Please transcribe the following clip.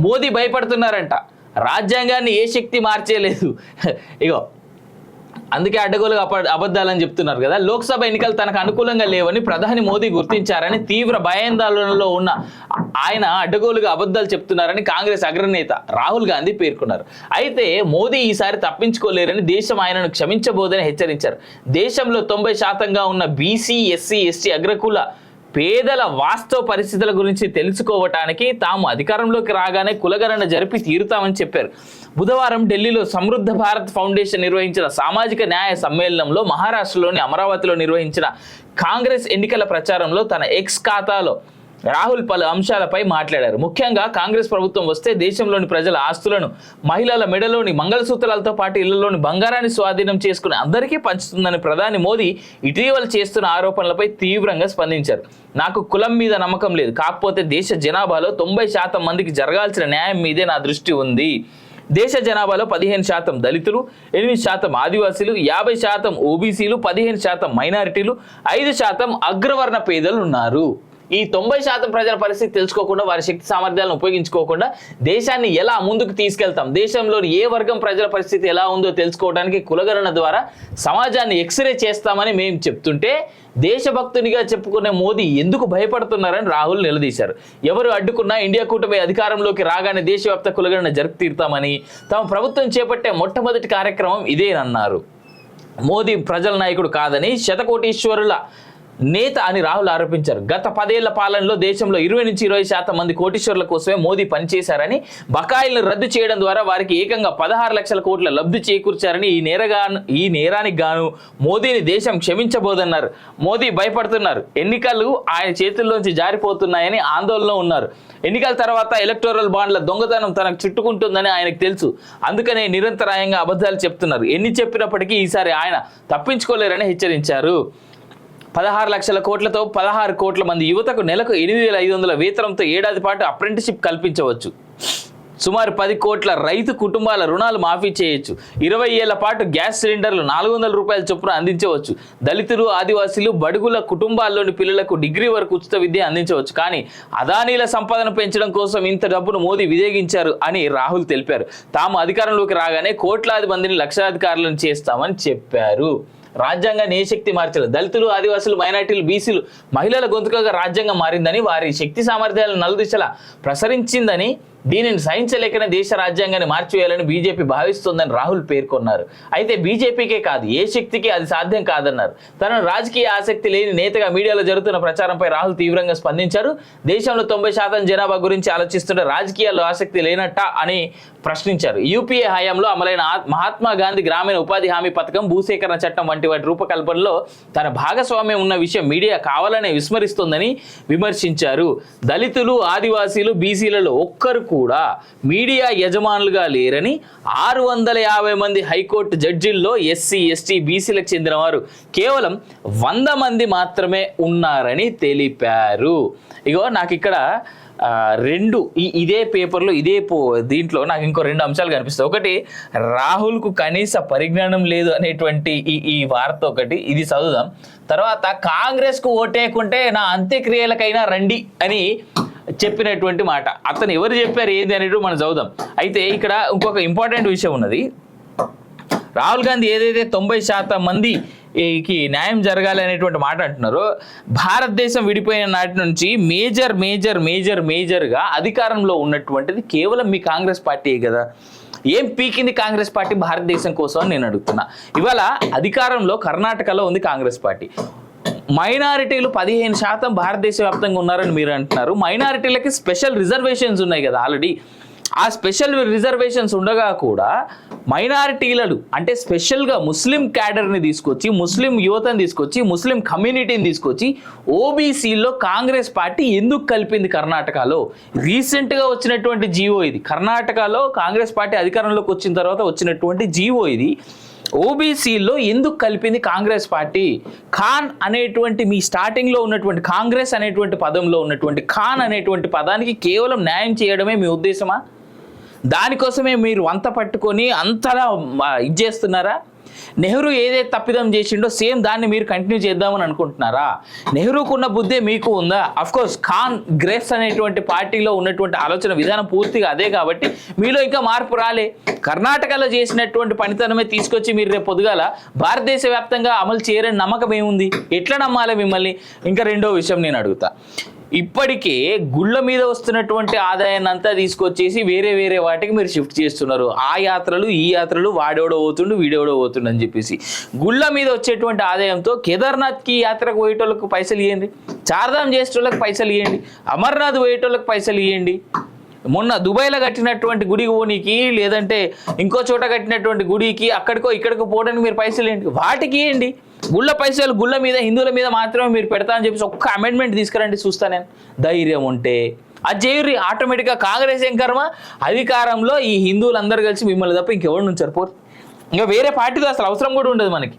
మోదీ భయపడుతున్నారంట. రాజ్యాంగాన్ని ఏ శక్తి మార్చేయలేదు. ఇగో అందుకే అడ్డగోలుగా అబద్ధాలని చెప్తున్నారు కదా. లోక్సభ ఎన్నికలు తనకు అనుకూలంగా లేవని ప్రధాని మోదీ గుర్తించారని తీవ్ర భయాందోళనలో ఉన్న ఆయన అడ్డగోలుగా అబద్ధాలు చెప్తున్నారని కాంగ్రెస్ అగ్రనేత రాహుల్ గాంధీ పేర్కొన్నారు. అయితే మోదీ ఈసారి తప్పించుకోలేరని దేశం ఆయనను క్షమించబోదని హెచ్చరించారు. దేశంలో 90% ఉన్న బీసీ, ఎస్సీ, ఎస్టీ అగ్రకుల పేదల వాస్తవ పరిస్థితుల గురించి తెలుసుకోవటానికి తాము అధికారంలోకి రాగానే కులగణన జరిపి తీరుతామని చెప్పారు. బుధవారం ఢిల్లీలో సమృద్ధ భారత్ ఫౌండేషన్ నిర్వహించిన సామాజిక న్యాయ సమ్మేళనంలో మహారాష్ట్రలోని అమరావతిలో నిర్వహించిన కాంగ్రెస్ ఎన్నికల ప్రచారంలో తన ఎక్స్ ఖాతాలో రాహుల్ పలు అంశాలపై మాట్లాడారు. ముఖ్యంగా కాంగ్రెస్ ప్రభుత్వం వస్తే దేశంలోని ప్రజల ఆస్తులను, మహిళల మెడలోని మంగళసూత్రాలతో పాటు ఇళ్లలోని బంగారాన్ని స్వాధీనం చేసుకుని అందరికీ పంచుతుందని ప్రధాని మోదీ ఇటీవల చేస్తున్న ఆరోపణలపై తీవ్రంగా స్పందించారు. నాకు కులం మీద నమ్మకం లేదు, కాకపోతే దేశ జనాభాలో 90% మందికి జరగాల్సిన న్యాయం మీదే నా దృష్టి ఉంది. దేశ జనాభాలో 15% దళితులు, 8% ఆదివాసీలు, 50% ఓబీసీలు, 15% మైనారిటీలు, 5% అగ్రవర్ణ పేదలు ఉన్నారు. ఈ 90% ప్రజల పరిస్థితి తెలుసుకోకుండా, వారి శక్తి సామర్థ్యాలను ఉపయోగించుకోకుండా దేశాన్ని ఎలా ముందుకు తీసుకెళ్తాం, దేశంలోని ఏ వర్గం ప్రజల పరిస్థితి ఎలా ఉందో తెలుసుకోవడానికి కులగణన ద్వారా సమాజాన్ని ఎక్స్రే చేస్తామని మేము చెప్తుంటే దేశభక్తునిగా చెప్పుకునే మోదీ ఎందుకు భయపడుతున్నారని రాహుల్ నిలదీశారు. ఎవరు అడ్డుకున్నా ఇండియా కూటమి అధికారంలోకి రాగానే దేశవ్యాప్త కులగణన జరిపి తీరుతామని తమ ప్రభుత్వం చేపట్టే మొట్టమొదటి కార్యక్రమం ఇదేనన్నారు. మోదీ ప్రజల నాయకుడు కాదని, శతకోటీశ్వరుల నేత అని రాహుల్ ఆరోపించారు. గత 10 ఏళ్ల పాలనలో దేశంలో 20-20% మంది కోటీశ్వరుల కోసమే మోదీ పనిచేశారని, బకాయిలను రద్దు చేయడం ద్వారా వారికి ఏకంగా 16 లక్షల కోట్ల లబ్ధి చేకూర్చారని, ఈ నేరానికి గాను మోదీని దేశం క్షమించబోదన్నారు. మోదీ భయపడుతున్నారు. ఎన్నికలు ఆయన చేతుల్లోంచి జారిపోతున్నాయని ఆందోళనలో ఉన్నారు. ఎన్నికల తర్వాత ఎలక్టోరల్ బాండ్ల దొంగతనం తనకు చుట్టుకుంటుందని ఆయనకు తెలుసు. అందుకనే నిరంతరాయంగా అబద్ధాలు చెప్తున్నారు. ఎన్ని చెప్పినప్పటికీ ఈసారి ఆయన తప్పించుకోలేరని హెచ్చరించారు. 16 లక్షల కోట్లతో 16 కోట్ల మంది యువతకు నెలకు 8,500 వేతనంతో ఏడాది పాటు అప్రెంటిస్షిప్ కల్పించవచ్చు. సుమారు 10 కోట్ల రైతు కుటుంబాల రుణాలు మాఫీ చేయొచ్చు. 20 ఏళ్ల పాటు గ్యాస్ సిలిండర్లు 400 రూపాయల చొప్పున అందించవచ్చు. దళితులు, ఆదివాసీలు, బడుగుల కుటుంబాల్లోని పిల్లలకు డిగ్రీ వరకు ఉచిత విద్య అందించవచ్చు. కానీ అదానీల సంపదను పెంచడం కోసం ఇంత డబ్బును మోదీ వినియోగించారు అని రాహుల్ తెలిపారు. తాము అధికారంలోకి రాగానే కోట్లాది మందిని లక్షాధికారులను చేస్తామని చెప్పారు. రాజ్యాంగాన్ని ఏ శక్తి మార్చలేదు. దళితులు, ఆదివాసులు, మైనార్టీలు, బీసీలు మహిళల గొంతుకగా రాజ్యాంగం మారిందని, వారి శక్తి సామర్థ్యాలను నలుదిశలా ప్రసరించిందని, దీనిని సహించలేకనే దేశ రాజ్యాంగాన్ని మార్చివేయాలని బీజేపీ భావిస్తోందని రాహుల్ పేర్కొన్నారు. అయితే బీజేపీకే కాదు, ఏ శక్తికి అది సాధ్యం కాదన్నారు. తనను రాజకీయ ఆసక్తి లేని నేతగా మీడియాలో జరుగుతున్న ప్రచారంపై రాహుల్ తీవ్రంగా స్పందించారు. దేశంలో 90% జనాభా గురించి ఆలోచిస్తుంటే రాజకీయాల్లో ఆసక్తి లేనట్టా అని ప్రశ్నించారు. యూపీఏ హయాంలో అమలైన మహాత్మా గాంధీ గ్రామీణ ఉపాధి హామీ పథకం, భూసేకరణ చట్టం వంటి వాటి రూపకల్పనలో తన భాగస్వామ్యం ఉన్న విషయం మీడియా కావాలనే విస్మరిస్తోందని విమర్శించారు. దళితులు, ఆదివాసీలు, బీసీలలో ఒక్కరు కూడా మీడియా యజమానులుగా లేరని, 650 మంది హైకోర్టు జడ్జిల్లో ఎస్సీ, ఎస్టీ, బీసీలకు చెందిన వారు కేవలం 100 మంది మాత్రమే ఉన్నారని తెలిపారు. ఇగో నాకు ఇక్కడ ఇదే పేపర్లో దీంట్లో నాకు ఇంకో 2 అంశాలు కనిపిస్తాయి. ఒకటి, రాహుల్కు కనీస పరిజ్ఞానం లేదు అనేటువంటి ఈ వార్త ఒకటి, ఇది చదువుదాం. తర్వాత, కాంగ్రెస్కు ఓటేయకుంటే నా అంత్యక్రియలకైనా రండి అని చెప్పినటువంటి మాట. అతను ఎవరు చెప్పారు ఏంది అనేది మనం చదువుదాం. అయితే ఇక్కడ ఇంకొక ఇంపార్టెంట్ విషయం ఉన్నది. రాహుల్ గాంధీ ఏదైతే 90% మందికి న్యాయం జరగాలి అనేటువంటి మాట అంటున్నారో, భారతదేశం విడిపోయిన నాటి నుంచి మేజర్గా అధికారంలో ఉన్నటువంటిది కేవలం మీ కాంగ్రెస్ పార్టీ కదా. ఏం పీకింది కాంగ్రెస్ పార్టీ భారతదేశం కోసం అని నేను అడుగుతున్నా. ఇవాళ అధికారంలో కర్ణాటకలో ఉంది కాంగ్రెస్ పార్టీ. మైనారిటీలు 15% భారతదేశ వ్యాప్తంగా ఉన్నారని మీరు అంటున్నారు. మైనారిటీలకి స్పెషల్ రిజర్వేషన్స్ ఉన్నాయి కదా ఆల్రెడీ. ఆ స్పెషల్ రిజర్వేషన్స్ ఉండగా కూడా మైనారిటీలను అంటే స్పెషల్గా ముస్లిం క్యాడర్ని తీసుకొచ్చి, ముస్లిం యువతను తీసుకొచ్చి, ముస్లిం కమ్యూనిటీని తీసుకొచ్చి ఓబీసీలో కాంగ్రెస్ పార్టీ ఎందుకు కలిపింది కర్ణాటకలో? రీసెంట్గా వచ్చినటువంటి జీవో ఇది. కర్ణాటకలో కాంగ్రెస్ పార్టీ అధికారంలోకి వచ్చిన తర్వాత వచ్చినటువంటి జీవో ఇది. ఓబీసీలో ఎందుకు కలిపింది కాంగ్రెస్ పార్టీ? ఖాన్ అనేటువంటి మీ స్టార్టింగ్లో ఉన్నటువంటి కాంగ్రెస్ అనేటువంటి పదంలో ఉన్నటువంటి ఖాన్ అనేటువంటి పదానికి కేవలం న్యాయం చేయడమే మీ ఉద్దేశమా? దానికోసమే మీరు అంత పట్టుకొని అంతలా ఇది చేస్తున్నారా? నెహ్రూ ఏదైతే తప్పిదం చేసిండో సేమ్ దాన్ని మీరు కంటిన్యూ చేద్దామని అనుకుంటున్నారా? నెహ్రూకున్న బుద్ధే మీకు ఉందా? అఫ్కోర్స్ ఖాన్ గ్రేఫ్స్ అనేటువంటి పార్టీలో ఉన్నటువంటి ఆలోచన విధానం పూర్తిగా అదే కాబట్టి మీలో ఇంకా మార్పు రాలే. కర్ణాటకలో చేసినటువంటి పనితనమే తీసుకొచ్చి మీరు రేపు పొద్దుగాల భారతదేశ వ్యాప్తంగా అమలు చేయరని నమ్మకం ఏముంది? ఎట్లా నమ్మాలి మిమ్మల్ని? ఇంకా రెండో విషయం నేను అడుగుతా, ఇప్పటికే గుళ్ళ మీద వస్తున్నటువంటి ఆదాయాన్ని అంతా తీసుకొచ్చేసి వేరే వేరే వాటికి మీరు షిఫ్ట్ చేస్తున్నారు. ఆ యాత్రలు ఈ యాత్రలు వాడెవడో పోతుండు వీడెవడో పోతుండు అని చెప్పేసి గుళ్ళ మీద వచ్చేటువంటి ఆదాయంతో కేదార్నాథ్కి యాత్రకు పోయేటోళ్ళకి పైసలు ఇవ్వండి, చార్ధామ్ చేసేటోళ్ళకి పైసలు ఇవ్వండి, అమర్నాథ్ పోయేటోళ్ళకి పైసలు ఇవ్వండి, మొన్న దుబాయ్లో కట్టినటువంటి గుడికి పోనీకి లేదంటే ఇంకో చోట కట్టినటువంటి గుడికి అక్కడికో ఇక్కడికో పోవడానికి మీరు పైసలు ఏంటి వాటికి ఇవ్వండి. గుళ్ళ పైసలు గుళ్ళ మీద హిందువుల మీద మాత్రమే మీరు పెడతా అని చెప్పేసి ఒక్క అమెండ్మెంట్ తీసుకురండి చూస్తా నేను. ధైర్యం ఉంటే అది చేయరు. ఆటోమేటిక్గా కాంగ్రెస్ ఏం కర్మ, అధికారంలో ఈ హిందువులు అందరూ కలిసి మిమ్మల్ని తప్ప ఇంకెవరు నుంచారు పోరు. ఇంకా వేరే పార్టీలో అసలు అవసరం కూడా ఉండదు మనకి.